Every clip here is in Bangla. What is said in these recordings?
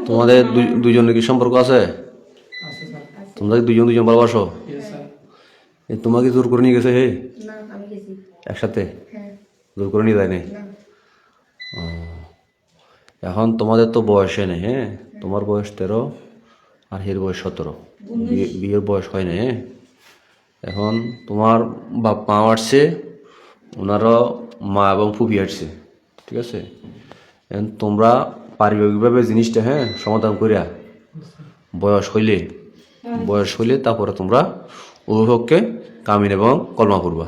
তোমাদের দুইজনের কি সম্পর্ক আছে? তোমরা দুজন ভালোবাসো? তোমাকে জোর করে নিয়ে গেছে হে একসাথে? জোর করে নিয়ে যায়নি? এখন তোমাদের তো বয়সে নেই, হ্যাঁ? তোমার বয়স 13 আর এর বয়স 17, বিয়ের বয়স হয় না। হ্যাঁ, এখন তোমার বাপ মা আসছে, ওনারও মা এবং ফুফি আসছে, ঠিক আছে? এখন তোমরা পারিবারিকভাবে জিনিসটা, হ্যাঁ, সমাধান করিয়া বয়স হইলে তারপরে তোমরা অভিভাবককে কামিন এবং কলমা করবা।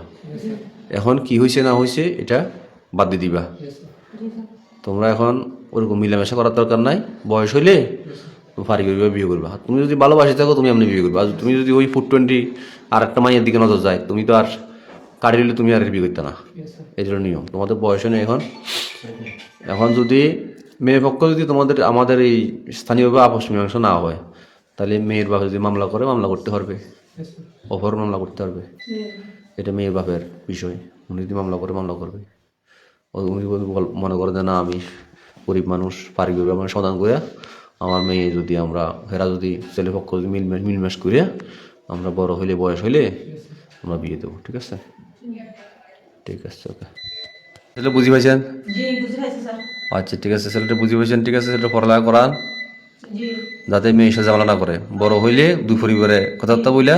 এখন কি হয়েছে না হয়েছে এটা বাদ দিয়ে দিবা। তোমরা এখন ওরকম মিলামেশা করার দরকার নাই। বয়স হইলে পারিবারিকভাবে বিয়ে করবা। তুমি যদি ভালোবাসি থাকো তুমি এমনি বিয়ে করবা। আর তুমি যদি ওই 420 আর একটা মাইয়ের দিকে নজর যায়, তুমি তো আর কাটি দিলে তুমি আর বিয়ে করতে না। এই জন্য নিয়ম। তোমাদের বয়স নেই এখন। এখন যদি মেয়ের পক্ষ যদি আমাদের এই স্থানীয়ভাবে আপস মীমাংসা না হয়, তাহলে মেয়ের বাপে যদি মামলা করে, মামলা করতে পারবে, অপহরণ মামলা করতে পারবে। এটা মেয়ের বাপের বিষয়। উনি যদি মামলা করে, মামলা করবে। উনি মনে করে যে না, আমি গরিব মানুষ, পারিবারিক আমার সমাধান করে আমার মেয়ে যদি হেরা যদি ছেলে পক্ষ যদি মিলমেশ করে আমরা বড় হইলে, বয়স হইলে আমরা বিয়ে দেবো। ঠিক আছে? ঠিক আছে, ওকে। ছেলে বুঝি পাইছেন? আচ্ছা, ঠিক আছে, ছেলেটা বুঝি পাইছেন। ঠিক আছে, ছেলেটা পড়ালেখা করান, যাতে মেয়ে এসে ঝামেলা না করে। বড় হইলে দুই পরিবারে কথাবার্তা বইলা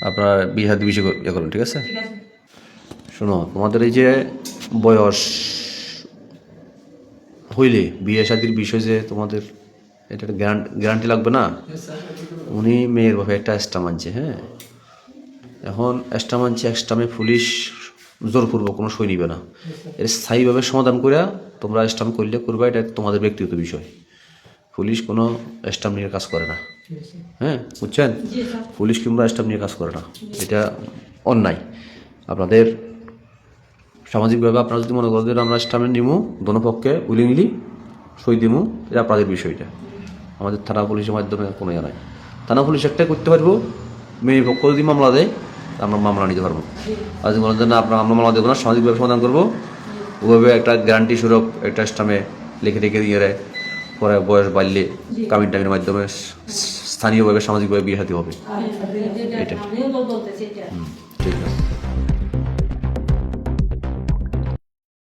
আপনার বিয়ে হাতে বিষয় ইয়ে করুন। ঠিক আছে? শোনো, তোমাদের এই যে বয়স হইলে বিয়ে শাদির বিষয় যে তোমাদের এটা গ্যারান্টি লাগবে না। উনি মেয়ের বাপে একটা স্টাম আনছে, হ্যাঁ? এখন স্টাম আনছে, স্টামে পুলিশ জোরপূর্বক কোনো সই নিবে না। এর স্থায়ীভাবে সমাধান করে তোমরা স্টাম করবা, এটা তোমাদের ব্যক্তিগত বিষয়। পুলিশ কোনো স্টাম্প নিয়ে কাজ করে না, হ্যাঁ, বুঝছেন? পুলিশ কিংবা স্টাম্প নিয়ে কাজ করে না, এটা অন্যায়। আপনাদের সামাজিকভাবে আপনারা যদি মনে করেন আমরা স্টাম্পে নিমু, দোনো পক্ষে উইলিংলি সই দিমু, এটা আপনাদের বিষয়টা। আমাদের থানা পুলিশের মাধ্যমে কোনো ইয়ে নাই। থানা পুলিশ একটাই করতে পারবো, মেয়ে পক্ষ যদি মামলা দেয় আমরা মামলা নিতে পারবো। আর যদি বলেন না আমরা মামলা দেবো না, সামাজিকভাবে সমাধান করবো, ওইভাবে একটা গ্যারান্টি স্বরূপ একটা স্টাম্পে লিখে দিয়ে পরে বয়স বাড়লে কামিন টামিনের মাধ্যমে স্থানীয়ভাবে সামাজিকভাবে বিয়ে হাতে হবে। এটা ঠিক আছে।